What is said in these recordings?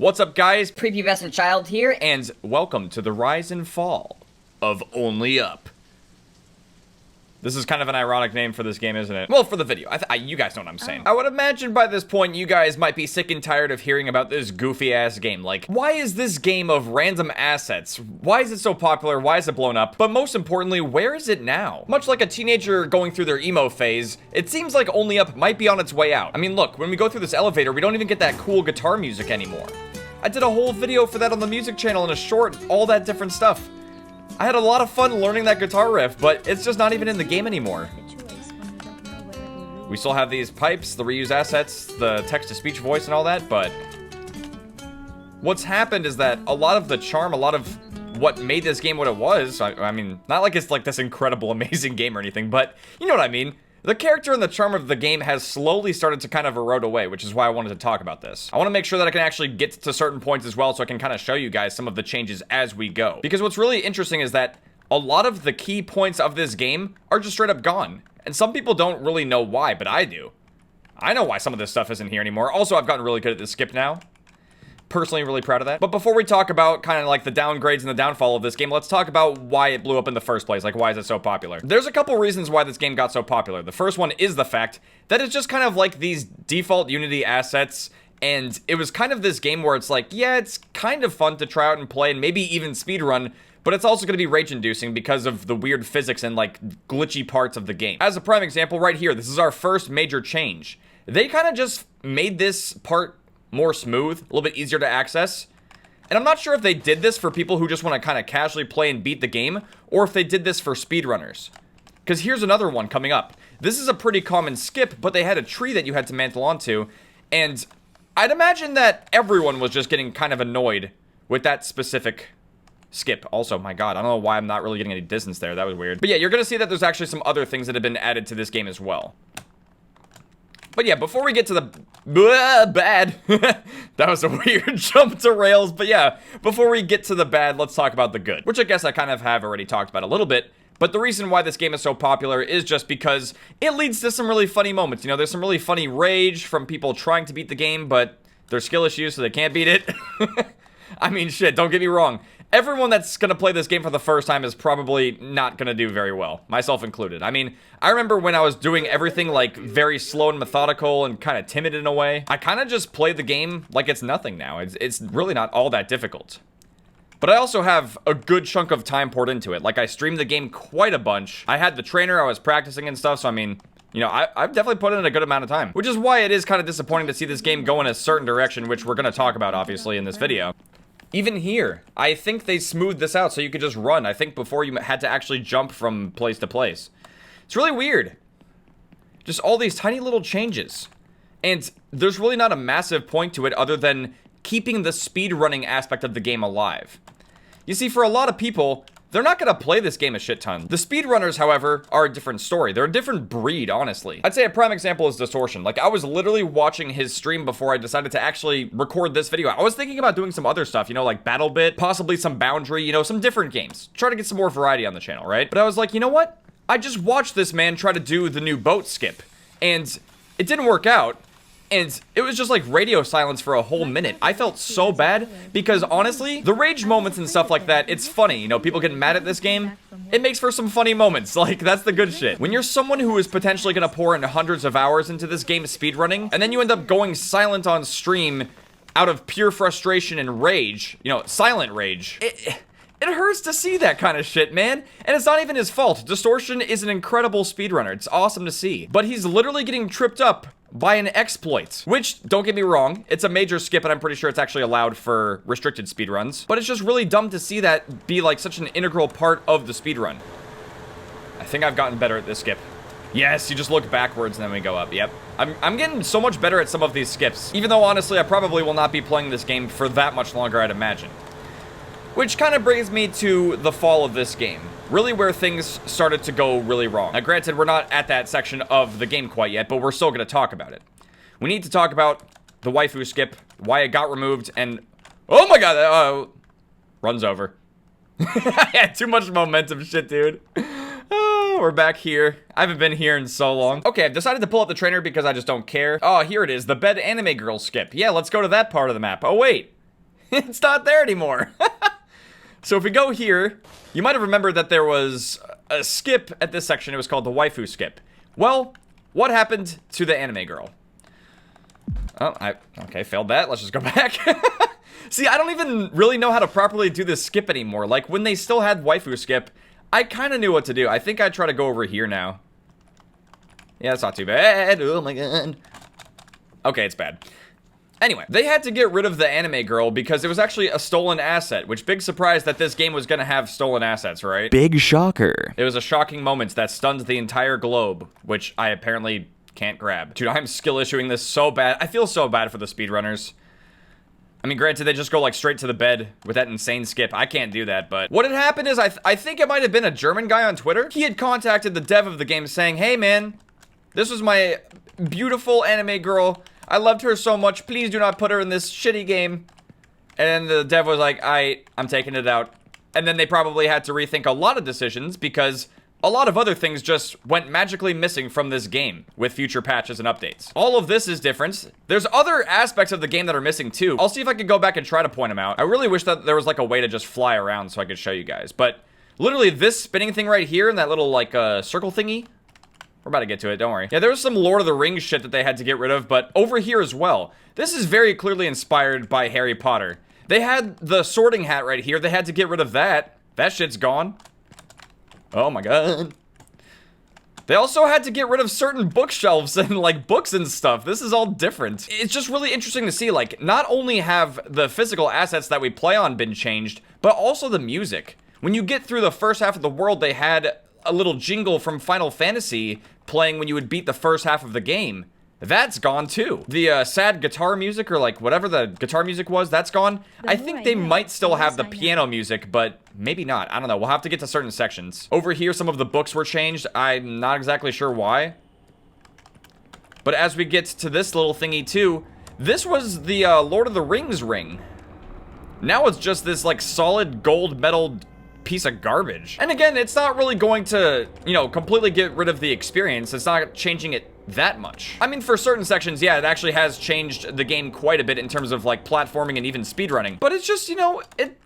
What's up, guys? Prepubescent child here. And welcome to the rise and fall of Only Up. This is kind of an ironic name for this game, isn't it? Well, for the video. You guys know what I'm saying. I would imagine by this point you guys might be sick and tired of hearing about this goofy-ass game. Like, why is this game of random assets? Why is it so popular? Why is it blown up? But most importantly, where is it now? Much like a teenager going through their emo phase, it seems like Only Up might be on its way out. I mean, look, when we go through this elevator, we don't even get that cool guitar music anymore. I did a whole video for that on the music channel in a short, all that different stuff. I had a lot of fun learning that guitar riff, but it's just not even in the game anymore. We still have these pipes, the reuse assets, the text-to-speech voice and all that, but what's happened is that a lot of the charm, a lot of what made this game what it was, I mean, not like it's like this incredible, amazing game or anything, but you know what I mean. The character and the charm of the game has slowly started to kind of erode away, which is why I wanted to talk about this. I want to make sure that I can actually get to certain points as well, so I can kind of show you guys some of the changes as we go. Because what's really interesting is that a lot of the key points of this game are just straight up gone. And some people don't really know why, but I do. I know why some of this stuff isn't here anymore. Also, I've gotten really good at this skip now. Personally, really proud of that. But before we talk about kind of like the downgrades and the downfall of this game, let's talk about why it blew up in the first place. Like, why is it so popular? There's a couple reasons why this game got so popular. The first one is the fact that it's just kind of like these default Unity assets, and it was kind of this game where it's like, yeah, it's kind of fun to try out and play and maybe even speedrun, but it's also going to be rage-inducing because of the weird physics and like glitchy parts of the game. As a prime example right here, this is our first major change. They kind of just made this part more smooth, a little bit easier to access. And I'm not sure if they did this for people who just want to kind of casually play and beat the game, or if they did this for speedrunners. Because here's another one coming up. This is a pretty common skip, but they had a tree that you had to mantle onto, and I'd imagine that everyone was just getting kind of annoyed with that specific skip. Also, my god, I don't know why I'm not really getting any distance there. That was weird. But yeah, you're going to see that there's actually some other things that have been added to this game as well. But yeah, before we get to the bad, that was a weird jump to rails, but yeah, before we get to the bad, let's talk about the good, which I guess I kind of have already talked about a little bit, but the reason why this game is so popular is just because it leads to some really funny moments. You know, there's some really funny rage from people trying to beat the game, but there's skill issues, so they can't beat it. I mean, shit, don't get me wrong. Everyone that's gonna play this game for the first time is probably not gonna do very well, myself included. I mean, I remember when I was doing everything like very slow and methodical and kind of timid in a way. I kind of just played the game like it's nothing now. It's really not all that difficult. But I also have a good chunk of time poured into it. Like, I streamed the game quite a bunch. I had the trainer, I was practicing and stuff, so I mean, you know, I've definitely put in a good amount of time. Which is why it is kind of disappointing to see this game go in a certain direction, which we're gonna talk about, obviously, in this video. Even here, I think they smoothed this out so you could just run. I think before you had to actually jump from place to place. It's really weird. Just all these tiny little changes. And there's really not a massive point to it other than keeping the speedrunning aspect of the game alive. You see, for a lot of people, they're not going to play this game a shit ton. The speedrunners, however, are a different story. They're a different breed, honestly. I'd say a prime example is Distortion. Like, I was literally watching his stream before I decided to actually record this video. I was thinking about doing some other stuff, you know, like BattleBit, possibly some Boundary, you know, some different games. Try to get some more variety on the channel, right? But I was like, you know what? I just watched this man try to do the new boat skip, and it didn't work out. And it was just like radio silence for a whole minute. I felt so bad because honestly, the rage moments and stuff like that, it's funny. You know, people getting mad at this game, it makes for some funny moments. Like, that's the good shit. When you're someone who is potentially going to pour in hundreds of hours into this game speedrunning, and then you end up going silent on stream out of pure frustration and rage, you know, silent rage, it hurts to see that kind of shit, man. And it's not even his fault. Distortion is an incredible speedrunner. It's awesome to see. But he's literally getting tripped up by an exploit, which, don't get me wrong, it's a major skip and I'm pretty sure it's actually allowed for restricted speedruns, but it's just really dumb to see that be like such an integral part of the speedrun. I think I've gotten better at this skip. Yes, you just look backwards and then we go up. Yep. I'm getting so much better at some of these skips, even though honestly I probably will not be playing this game for that much longer, I'd imagine. Which kind of brings me to the fall of this game. Really where things started to go really wrong. Now granted, we're not at that section of the game quite yet, but we're still going to talk about it. We need to talk about the waifu skip, why it got removed, and... oh my god, runs over. I had too much momentum shit, dude. Oh, we're back here. I haven't been here in so long. Okay, I've decided to pull up the trainer because I just don't care. Oh, here it is, the bed anime girl skip. Yeah, let's go to that part of the map. Oh, wait. It's not there anymore. So if we go here, you might have remembered that there was a skip at this section. It was called the waifu skip. Well, what happened to the anime girl? Oh, okay, failed that. Let's just go back. See, I don't even really know how to properly do this skip anymore. Like, when they still had waifu skip, I kind of knew what to do. I think I'd try to go over here now. Yeah, it's not too bad. Oh my god. Okay, it's bad. Anyway, they had to get rid of the anime girl because it was actually a stolen asset, which big surprise that this game was gonna have stolen assets, right? Big shocker. It was a shocking moment that stunned the entire globe, which I apparently can't grab. Dude, I'm skill issuing this so bad. I feel so bad for the speedrunners. I mean, granted, they just go, like, straight to the bed with that insane skip. I can't do that, but what had happened is I think it might have been a German guy on Twitter. He had contacted the dev of the game saying, hey, man, this was my beautiful anime girl. I loved her so much. Please do not put her in this shitty game. And the dev was like, I'm taking it out. And then they probably had to rethink a lot of decisions because a lot of other things just went magically missing from this game with future patches and updates. All of this is different. There's other aspects of the game that are missing too. I'll see if I can go back and try to point them out. I really wish that there was like a way to just fly around so I could show you guys. But literally this spinning thing right here and that little like circle thingy, we're about to get to it, don't worry. Yeah, there was some Lord of the Rings shit that they had to get rid of, but over here as well. This is very clearly inspired by Harry Potter. They had the sorting hat right here. They had to get rid of that. That shit's gone. Oh my god. They also had to get rid of certain bookshelves and like books and stuff. This is all different. It's just really interesting to see, like, not only have the physical assets that we play on been changed, but also the music. When you get through the first half of the world, they had a little jingle from Final Fantasy playing when you would beat the first half of the game. That's gone too. The sad guitar music, or like whatever the guitar music was, that's gone. I think they might still have the piano music, but maybe not. I don't know. We'll have to get to certain sections. Over here, some of the books were changed. I'm not exactly sure why. But as we get to this little thingy too, this was the Lord of the Rings ring. Now it's just this like solid gold metal piece of garbage. And again, it's not really going to, you know, completely get rid of the experience. It's not changing it that much. I mean, for certain sections, yeah, it actually has changed the game quite a bit in terms of like platforming and even speedrunning. But it's just, you know,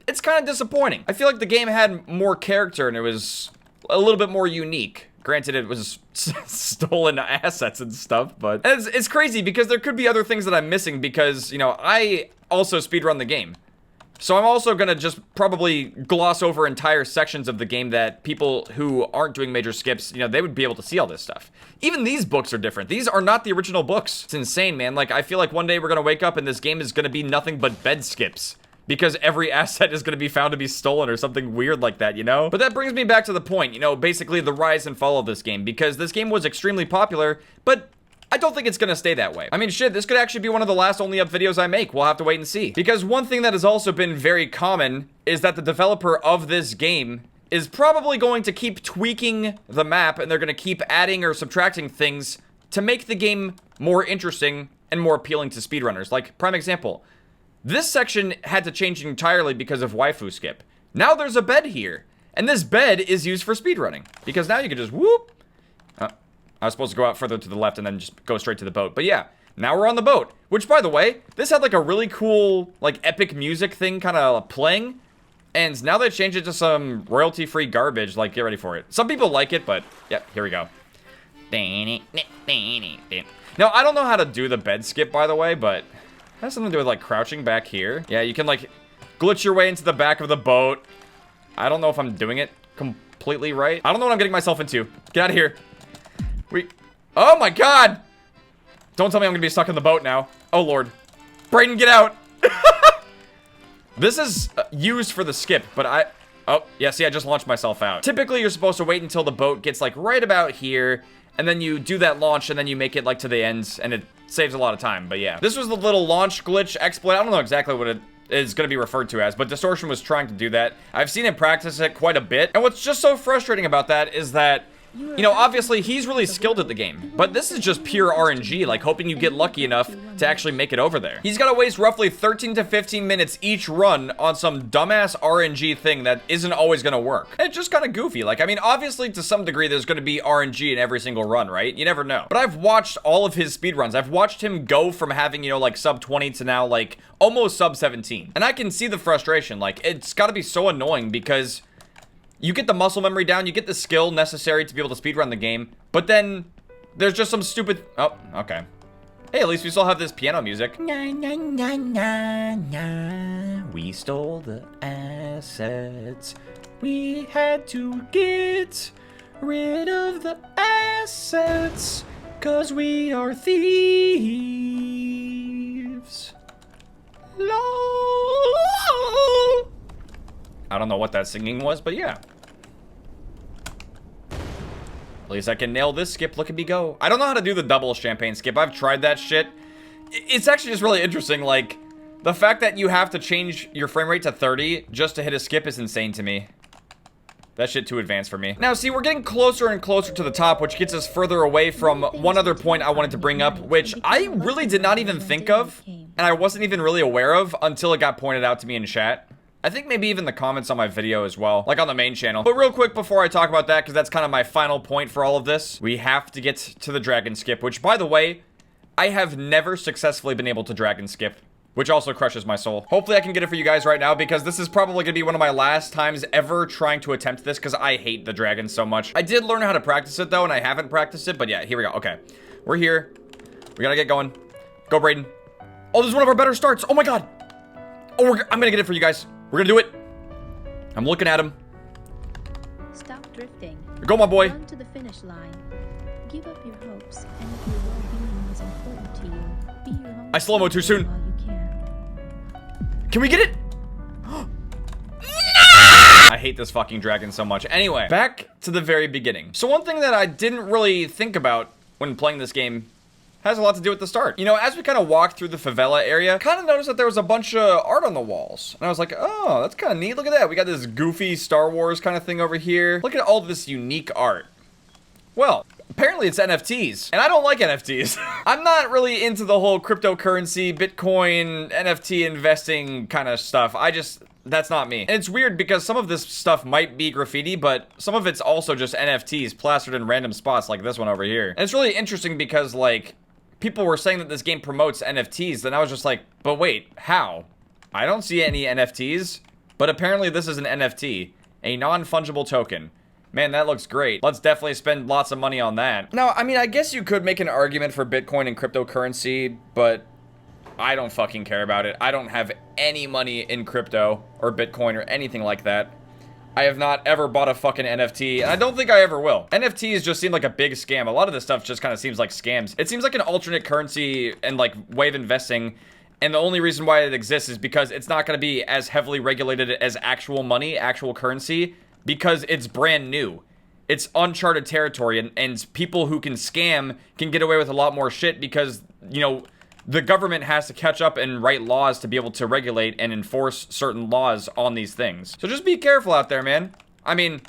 it's kind of disappointing. I feel like the game had more character and it was a little bit more unique. Granted, it was stolen assets and stuff, but it's crazy because there could be other things that I'm missing because, you know, I also speedrun the game. So I'm also gonna just probably gloss over entire sections of the game that people who aren't doing major skips, you know, they would be able to see all this stuff. Even these books are different. These are not the original books. It's insane, man. Like, I feel like one day we're gonna wake up and this game is gonna be nothing but bed skips. Because every asset is gonna be found to be stolen or something weird like that, you know? But that brings me back to the point, you know, basically the rise and fall of this game. Because this game was extremely popular, but I don't think it's gonna stay that way. I mean, shit, this could actually be one of the last only up videos I make. We'll have to wait and see. Because one thing that has also been very common is that the developer of this game is probably going to keep tweaking the map and they're gonna keep adding or subtracting things to make the game more interesting and more appealing to speedrunners. Like, prime example, this section had to change entirely because of waifu skip. Now there's a bed here, and this bed is used for speedrunning because now you can just whoop. I was supposed to go out further to the left and then just go straight to the boat. But yeah, now we're on the boat. Which, by the way, this had like a really cool, like, epic music thing kind of playing. And now they changed it to some royalty-free garbage. Like, get ready for it. Some people like it, but yeah, here we go. Now, I don't know how to do the bed skip, by the way, but it has something to do with, like, crouching back here. Yeah, you can, like, glitch your way into the back of the boat. I don't know if I'm doing it completely right. I don't know what I'm getting myself into. Get out of here. Oh my god! Don't tell me I'm gonna be stuck in the boat now. Oh lord. Brayden, get out! This is used for the skip, but oh, yeah, see, I just launched myself out. Typically, you're supposed to wait until the boat gets, like, right about here, and then you do that launch, and then you make it, like, to the ends, and it saves a lot of time, but yeah. This was the little launch glitch exploit. I don't know exactly what it is going to be referred to as, but Distortion was trying to do that. I've seen him practice it quite a bit, and what's just so frustrating about that is that You know, obviously, he's really skilled at the game, but this is just pure RNG, like hoping you get lucky enough to actually make it over there. He's got to waste roughly 13 to 15 minutes each run on some dumbass RNG thing that isn't always going to work. And it's just kind of goofy. Like, I mean, obviously, to some degree, there's going to be RNG in every single run, right? You never know. But I've watched all of his speedruns. I've watched him go from having, you know, like sub 20 to now, like, almost sub 17. And I can see the frustration. Like, it's got to be so annoying because you get the muscle memory down, you get the skill necessary to be able to speedrun the game, but then there's just some stupid... Oh, okay. Hey, at least we still have this piano music. Na, na, na, na, na. We stole the assets. We had to get rid of the assets, 'cause we are thieves. Lol. I don't know what that singing was, but yeah. At least I can nail this skip. Look at me go. I don't know how to do the double champagne skip. I've tried that shit. It's actually just really interesting. Like, the fact that you have to change your frame rate to 30 just to hit a skip is insane to me. That shit too advanced for me. Now, see, we're getting closer and closer to the top, which gets us further away from one other point I wanted to bring up, which I really did not even think of, and I wasn't even really aware of until it got pointed out to me in chat. I think maybe even the comments on my video as well, like on the main channel. But real quick before I talk about that, because that's kind of my final point for all of this, we have to get to the dragon skip, which, by the way, I have never successfully been able to dragon skip, which also crushes my soul. Hopefully I can get it for you guys right now, because this is probably going to be one of my last times ever trying to attempt this, because I hate the dragon so much. I did learn how to practice it, though, and I haven't practiced it, but yeah, here we go. Okay, we're here. We gotta get going. Go, Brayden. Oh, this is one of our better starts. Oh my god. Oh, I'm gonna get it for you guys. We're gonna do it. I'm looking at him. Stop drifting. Go, my boy. Run to the finish line. Give up your hopes, and if your well-being is important to you, be your own. I slow-mo too soon. While you can we get it? I hate this fucking dragon so much. Anyway, back to the very beginning. So one thing that I didn't really think about when playing this game has a lot to do with the start. You know, as we kind of walked through the favela area, kind of noticed that there was a bunch of art on the walls. And I was like, oh, that's kind of neat. Look at that. We got this goofy Star Wars kind of thing over here. Look at all this unique art. Well, apparently it's NFTs, and I don't like NFTs. I'm not really into the whole cryptocurrency, Bitcoin, NFT investing kind of stuff. That's not me. And it's weird because some of this stuff might be graffiti, but some of it's also just NFTs plastered in random spots like this one over here. And it's really interesting because, like, people were saying that this game promotes NFTs, then I was just like, but wait, how? I don't see any NFTs, but apparently this is an NFT, a non-fungible token. Man, that looks great. Let's definitely spend lots of money on that. Now, I mean, I guess you could make an argument for Bitcoin and cryptocurrency, but I don't fucking care about it. I don't have any money in crypto or Bitcoin or anything like that. I have not ever bought a fucking NFT, and I don't think I ever will. NFTs just seem like a big scam. A lot of this stuff just kind of seems like scams. It seems like an alternate currency and, like, way of investing, and the only reason why it exists is because it's not going to be as heavily regulated as actual money, actual currency, because it's brand new. It's uncharted territory, and people who can scam can get away with a lot more shit because, you know, the government has to catch up and write laws to be able to regulate and enforce certain laws on these things. So just be careful out there, man. I mean,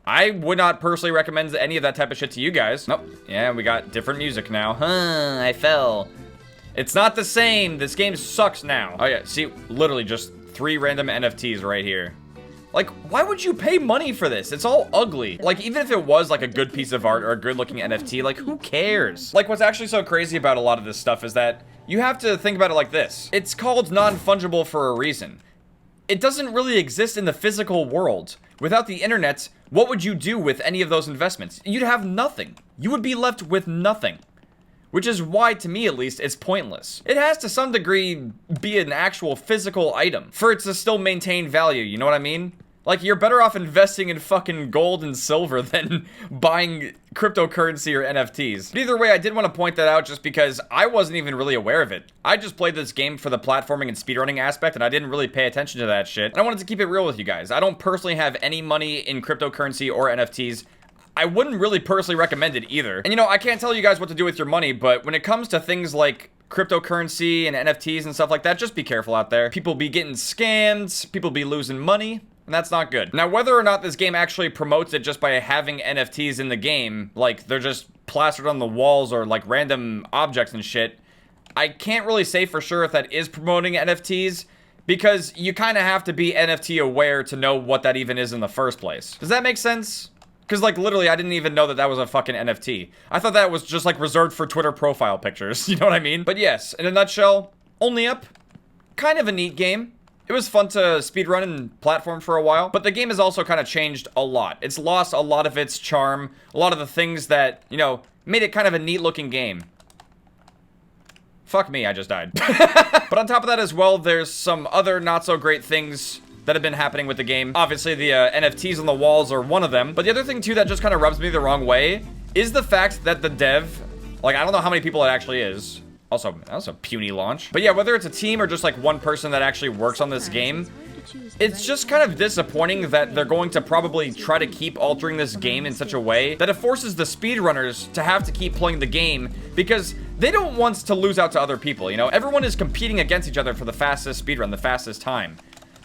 I would not personally recommend any of that type of shit to you guys. Nope. Yeah, we got different music now. Huh, I fell. It's not the same. This game sucks now. Oh yeah, see, literally just 3 random NFTs right here. Like, why would you pay money for this? It's all ugly. Like, even if it was, like, a good piece of art or a good-looking NFT, like, who cares? Like, what's actually so crazy about a lot of this stuff is that you have to think about it like this. It's called non-fungible for a reason. It doesn't really exist in the physical world. Without the internet, what would you do with any of those investments? You'd have nothing. You would be left with nothing. Which is why, to me at least, it's pointless. It has to some degree be an actual physical item for it to still maintain value, you know what I mean? Like, you're better off investing in fucking gold and silver than buying cryptocurrency or NFTs. But either way, I did want to point that out just because I wasn't even really aware of it. I just played this game for the platforming and speedrunning aspect, and I didn't really pay attention to that shit. And I wanted to keep it real with you guys. I don't personally have any money in cryptocurrency or NFTs. I wouldn't really personally recommend it either. And you know, I can't tell you guys what to do with your money, but when it comes to things like cryptocurrency and NFTs and stuff like that, just be careful out there. People be getting scammed, people be losing money. And that's not good. Now, whether or not this game actually promotes it just by having NFTs in the game, like they're just plastered on the walls or like random objects and shit, I can't really say for sure if that is promoting NFTs, because you kind of have to be NFT aware to know what that even is in the first place. Does that make sense? Because, like, literally, I didn't even know that that was a fucking NFT. I thought that was just, like, reserved for Twitter profile pictures. You know what I mean? But yes, in a nutshell, Only Up, kind of a neat game. It was fun to speedrun and platform for a while, but the game has also kind of changed a lot. It's lost a lot of its charm, a lot of the things that, you know, made it kind of a neat-looking game. Fuck me, I just died. But on top of that as well, there's some other not-so-great things that have been happening with the game. Obviously, the NFTs on the walls are one of them. But the other thing, too, that just kind of rubs me the wrong way is the fact that the dev, like, I don't know how many people it actually is. Also, that was a puny launch. But yeah, whether it's a team or just, like, one person that actually works on this game, it's just kind of disappointing that they're going to probably try to keep altering this game in such a way that it forces the speedrunners to have to keep playing the game because they don't want to lose out to other people, you know? Everyone is competing against each other for the fastest speedrun, the fastest time.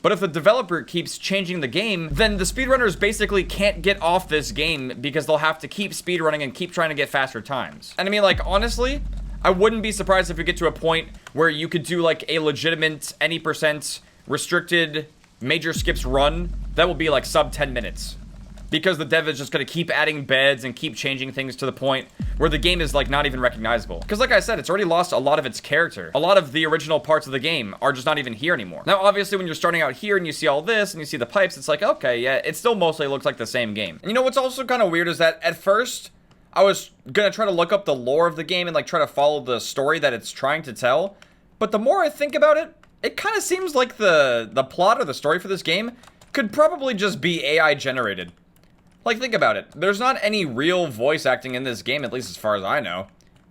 But if the developer keeps changing the game, then the speedrunners basically can't get off this game because they'll have to keep speedrunning and keep trying to get faster times. And I mean, like, honestly, I wouldn't be surprised if we get to a point where you could do, like, a legitimate any percent restricted major skips run that will be, like, sub 10 minutes. Because the dev is just going to keep adding beds and keep changing things to the point where the game is, like, not even recognizable. Because, like I said, it's already lost a lot of its character. A lot of the original parts of the game are just not even here anymore. Now, obviously, when you're starting out here and you see all this and you see the pipes, it's like, okay, yeah, it still mostly looks like the same game. And you know what's also kind of weird is that at first, I was going to try to look up the lore of the game and, like, try to follow the story that it's trying to tell. But the more I think about it, it kind of seems like the plot or the story for this game could probably just be AI generated. Like, think about it. There's not any real voice acting in this game, at least as far as I know.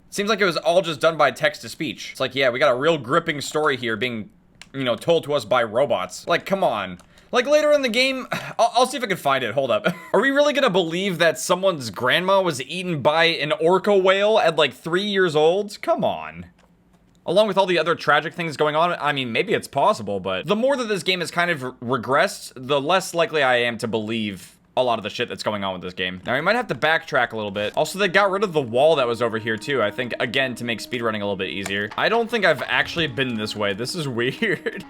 It seems like it was all just done by text-to-speech. It's like, yeah, we got a real gripping story here being, you know, told to us by robots. Like, come on. Like, later in the game, I'll see if I can find it. Hold up. Are we really gonna believe that someone's grandma was eaten by an orca whale at, like, 3 years old? Come on. Along with all the other tragic things going on, I mean, maybe it's possible, but the more that this game has kind of regressed, the less likely I am to believe a lot of the shit that's going on with this game. Now, we might have to backtrack a little bit. Also, they got rid of the wall that was over here, too. I think, again, to make speedrunning a little bit easier. I don't think I've actually been this way. This is weird.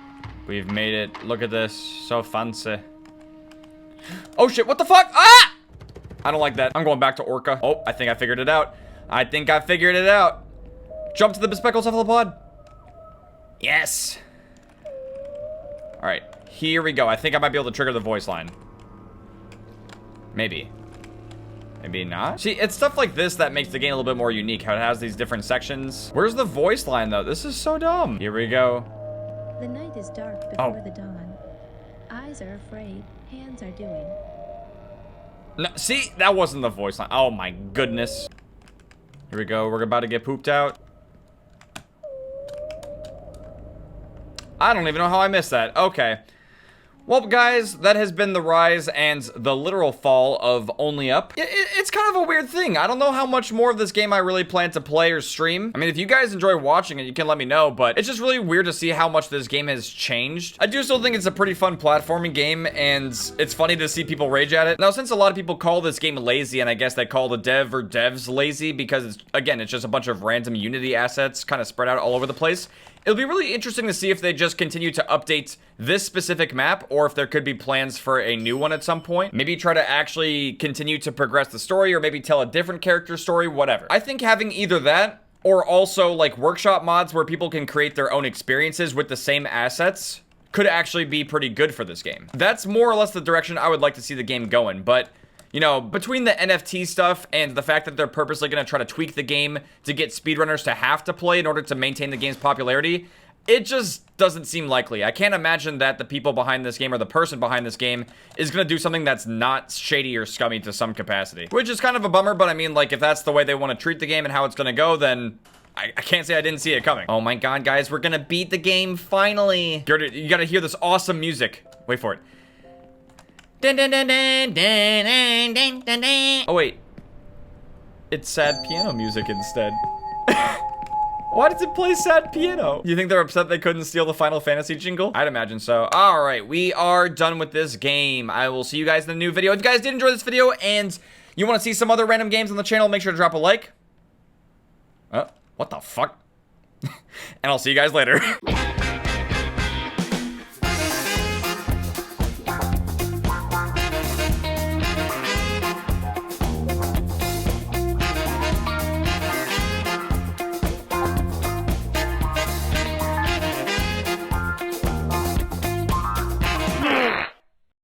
We've made it. Look at this. So fancy. Oh, shit. What the fuck? Ah! I don't like that. I'm going back to Orca. Oh, I think I figured it out. I think I figured it out. Jump to the bespectacled cephalopod. Yes. All right. Here we go. I think I might be able to trigger the voice line. Maybe. Maybe not. See, it's stuff like this that makes the game a little bit more unique, how it has these different sections. Where's the voice line, though? This is so dumb. Here we go. The night is dark before the dawn. Eyes are afraid, hands are doing. No, see, that wasn't the voice line. Oh my goodness. Here we go. We're about to get pooped out. I don't even know how I missed that. Okay. Well, guys, that has been the rise and the literal fall of Only Up. It's kind of a weird thing. I don't know how much more of this game I really plan to play or stream. I mean, if you guys enjoy watching it, you can let me know, but it's just really weird to see how much this game has changed. I do still think it's a pretty fun platforming game, and it's funny to see people rage at it. Now, since a lot of people call this game lazy, and I guess they call the dev or devs lazy because, it's just a bunch of random Unity assets kind of spread out all over the place, it'll be really interesting to see if they just continue to update this specific map or if there could be plans for a new one at some point. Maybe try to actually continue to progress the story or maybe tell a different character story, whatever. I think having either that or also like workshop mods where people can create their own experiences with the same assets could actually be pretty good for this game. That's more or less the direction I would like to see the game going, but you know, between the NFT stuff and the fact that they're purposely going to try to tweak the game to get speedrunners to have to play in order to maintain the game's popularity, it just doesn't seem likely. I can't imagine that the people behind this game or the person behind this game is going to do something that's not shady or scummy to some capacity. Which is kind of a bummer, but I mean, like, if that's the way they want to treat the game and how it's going to go, then I can't say I didn't see it coming. Oh my god, guys, we're going to beat the game finally. You got to hear this awesome music. Wait for it. Oh wait, it's sad piano music instead. Why does it play sad piano? You think they're upset they couldn't steal the Final Fantasy jingle? I'd imagine so. All right, we are done with this game. I will see you guys in a new video. If you guys did enjoy this video and you want to see some other random games on the channel, make sure to drop a like. What the fuck? And I'll see you guys later.